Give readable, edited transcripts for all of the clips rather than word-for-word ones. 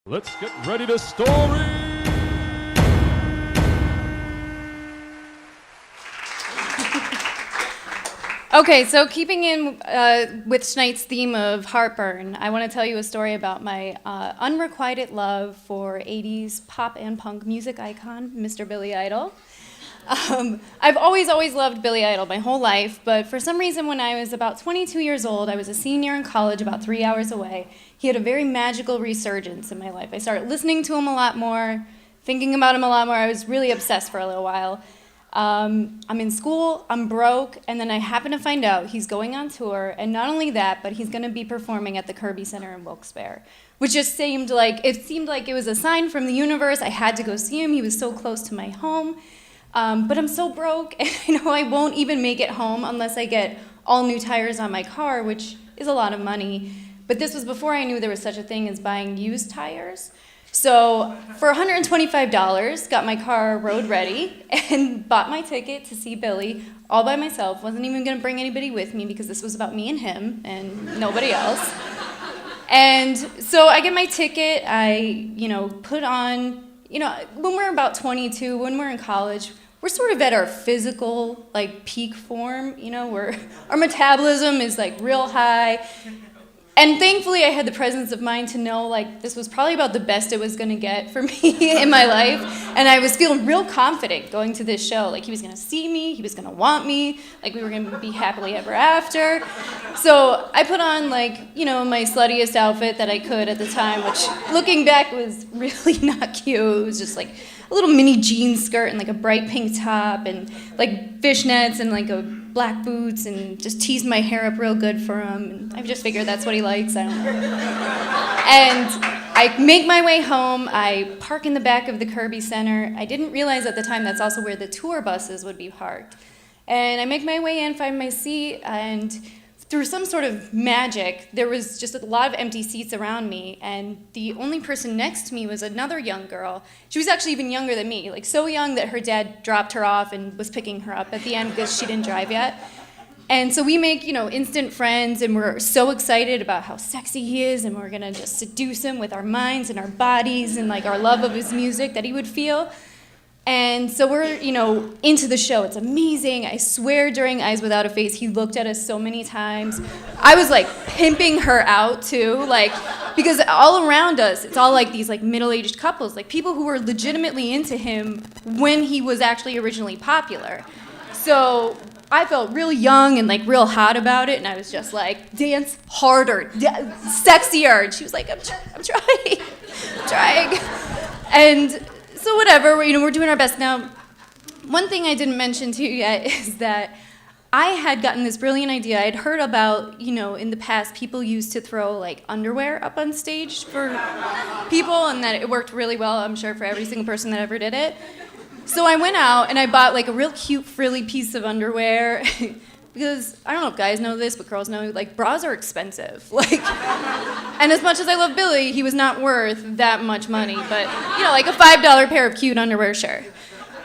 Let's get ready to story! Okay, so keeping in with tonight's theme of Heartburn, I want to tell you a story about my unrequited love for 80s pop and punk music icon, Mr. Billy Idol. I've always loved Billy Idol my whole life, but for some reason when I was about 22 years old, I was a senior in college about 3 hours away, he had a very magical resurgence in my life. I started listening to him a lot more, thinking about him a lot more. I was really obsessed for a little while. I'm in school, I'm broke, and then I happen to find out he's going on tour, and not only that, but he's going to be performing at the Kirby Center in Wilkes-Barre, which just seemed like it was a sign from the universe. I had to go see him. He was so close to my home. But I'm so broke, and I know I won't even make it home unless I get all new tires on my car, which is a lot of money. But this was before I knew there was such a thing as buying used tires. So for $125, got my car road ready and bought my ticket to see Billy all by myself. Wasn't even going to bring anybody with me because this was about me and him and nobody else. And so I get my ticket, I, put on, when we're about 22, when we're in college, we're sort of at our physical, peak form, where our metabolism is, real high. And thankfully, I had the presence of mind to know, this was probably about the best it was going to get for me in my life. And I was feeling real confident going to this show. He was going to see me, he was going to want me, we were going to be happily ever after. So I put on, my sluttiest outfit that I could at the time, which, looking back, was really not cute. It was just, a little mini jean skirt and, a bright pink top and, fishnets and, a black boots, and just teased my hair up real good for him. And I just figured that's what he likes. I don't know. And I make my way home. I park in the back of the Kirby Center. I didn't realize at the time that's also where the tour buses would be parked. And I make my way in, find my seat, and through some sort of magic, there was just a lot of empty seats around me, and the only person next to me was another young girl. She was actually even younger than me, so young that her dad dropped her off and was picking her up at the end because she didn't drive yet. And so we make, instant friends, and we're so excited about how sexy he is, and we're gonna just seduce him with our minds and our bodies and our love of his music that he would feel. And so we're, into the show. It's amazing. I swear during Eyes Without a Face, he looked at us so many times. I was pimping her out too, because all around us, it's all these middle-aged couples, people who were legitimately into him when he was actually originally popular. So I felt real young and real hot about it, and I was just dance harder, sexier. And she was I'm trying. And so whatever, we're doing our best. Now, one thing I didn't mention to you yet is that I had gotten this brilliant idea. I had heard about, in the past, people used to throw, underwear up on stage for people, and that it worked really well, I'm sure, for every single person that ever did it. So I went out, and I bought, a real cute, frilly piece of underwear, because, I don't know if guys know this, but girls know, bras are expensive. And as much as I love Billy, he was not worth that much money, but, a $5 pair of cute underwear, sure.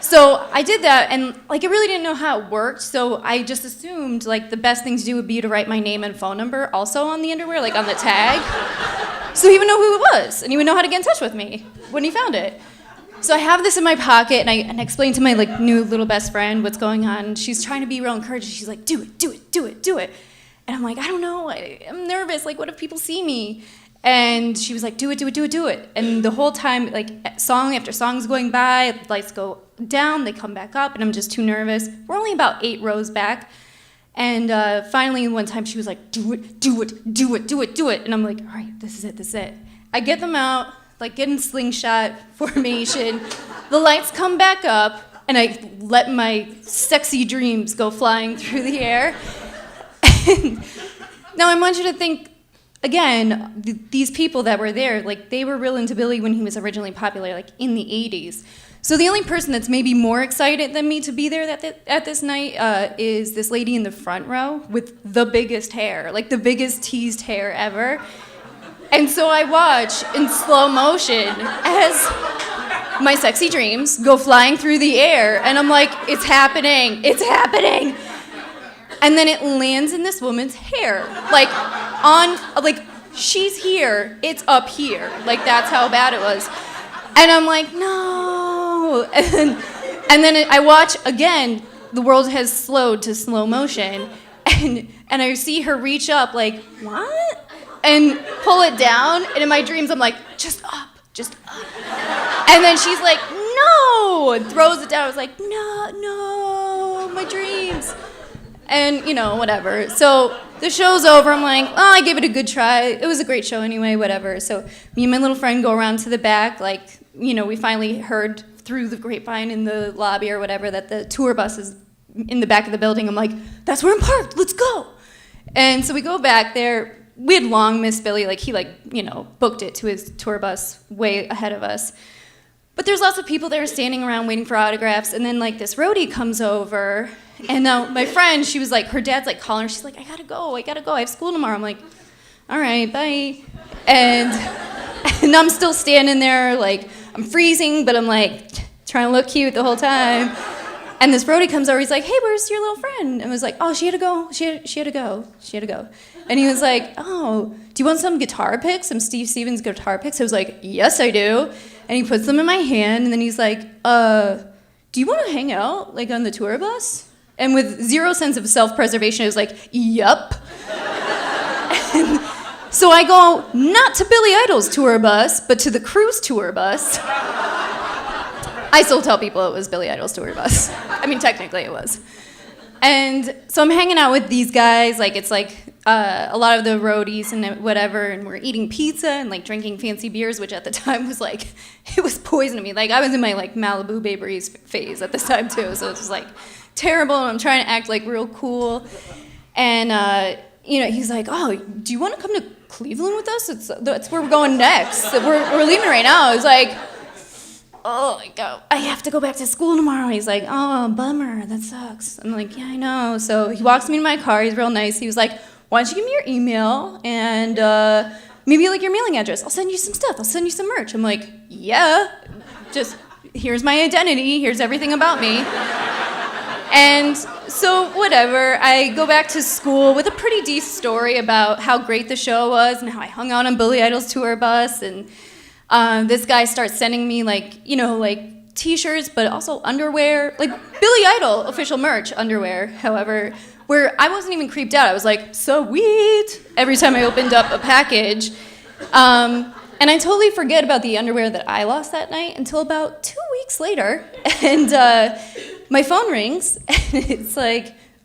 So I did that, and, I really didn't know how it worked, so I just assumed, the best thing to do would be to write my name and phone number also on the underwear, on the tag, so he would know who it was, and he would know how to get in touch with me when he found it. So I have this in my pocket, and I explain to my new little best friend what's going on. She's trying to be real encouraging. She's like, do it. And I'm like, I don't know. I'm nervous. What if people see me? And she was like, do it. And the whole time, song after song's going by, lights go down, they come back up, and I'm just too nervous. We're only about 8 rows back. And finally, one time, she was like, do it. And I'm like, all right, this is it. I get them out. Get in slingshot formation. The lights come back up, and I let my sexy dreams go flying through the air. And now I want you to think, again, these people that were there, they were real into Billy when he was originally popular, in the 80s. So the only person that's maybe more excited than me to be there at this night is this lady in the front row with the biggest hair, the biggest teased hair ever. And so I watch in slow motion as my sexy dreams go flying through the air, and I'm like, it's happening. And then it lands in this woman's hair, she's here, it's up here. Like, that's how bad it was. And I'm like, no. And then I watch again, the world has slowed to slow motion, and I see her reach up like, what? And pull it down, and in my dreams I'm like, just up. And then she's like, no, and throws it down. I was like, no, my dreams. And, whatever. So the show's over. I'm like, oh, I gave it a good try. It was a great show anyway, whatever. So me and my little friend go around to the back. Like, we finally heard through the grapevine in the lobby or whatever that the tour bus is in the back of the building. I'm like, that's where I'm parked. Let's go. And so we go back there. We had long missed Billy. Like, he, booked it to his tour bus way ahead of us. But there's lots of people there standing around waiting for autographs. And then, this roadie comes over. And my friend, she was like, her dad's, calling her. She's like, I gotta go. I have school tomorrow. I'm like, all right, bye. And I'm still standing there, I'm freezing, but I'm, trying to look cute the whole time. And this roadie comes over. He's like, hey, where's your little friend? And I was like, oh, she had to go. She had to go. And he was like, oh, do you want some guitar picks? Some Steve Stevens guitar picks? I was like, yes, I do. And he puts them in my hand, and then he's like, do you want to hang out, on the tour bus? And with zero sense of self-preservation, I was like, yup. And so I go, not to Billy Idol's tour bus, but to the cruise tour bus. I still tell people it was Billy Idol's tour bus. I mean, technically it was. And so I'm hanging out with these guys, it's a lot of the roadies and whatever, and we're eating pizza and drinking fancy beers, which at the time was it was poison to me. I was in my Malibu Bay Breeze phase at this time too, so it was terrible, and I'm trying to act real cool. And he's like, oh, do you want to come to Cleveland with us? That's where we're going next. We're leaving right now. I was like, oh, I have to go back to school tomorrow. He's like, oh, bummer, that sucks. I'm like, yeah, I know. So he walks me to my car. He's real nice. He was like, why don't you give me your email and maybe your mailing address. I'll send you some stuff. I'll send you some merch. I'm like, yeah, just here's my identity. Here's everything about me. And so whatever, I go back to school with a pretty decent story about how great the show was and how I hung out on Billy Idol's tour bus. And this guy starts sending me t-shirts, but also underwear, Billy Idol official merch underwear, however, where I wasn't even creeped out. I was like, sweet, every time I opened up a package. And I totally forget about the underwear that I lost that night until about 2 weeks later. And my phone rings, and it's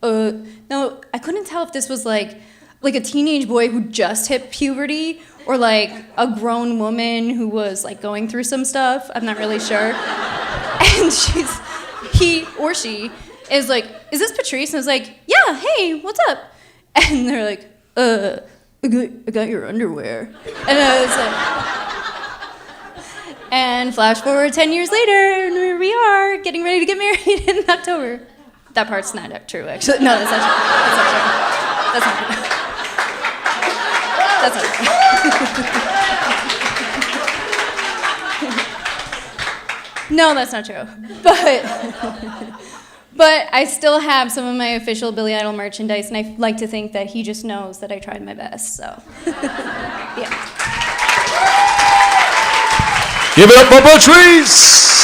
no, I couldn't tell if this was like a teenage boy who just hit puberty or a grown woman who was going through some stuff. I'm not really sure. And he or she is like, is this Patrice? And I was like, yeah, hey, what's up? And they're like, I got your underwear. And I was like, and flash forward 10 years later, and here we are, getting ready to get married in October. That part's not true, actually. No, that's not true. That's not true. That's not true. No, that's not true. But I still have some of my official Billy Idol merchandise, and I like to think that he just knows that I tried my best, so. Yeah. Give it up for Patrice!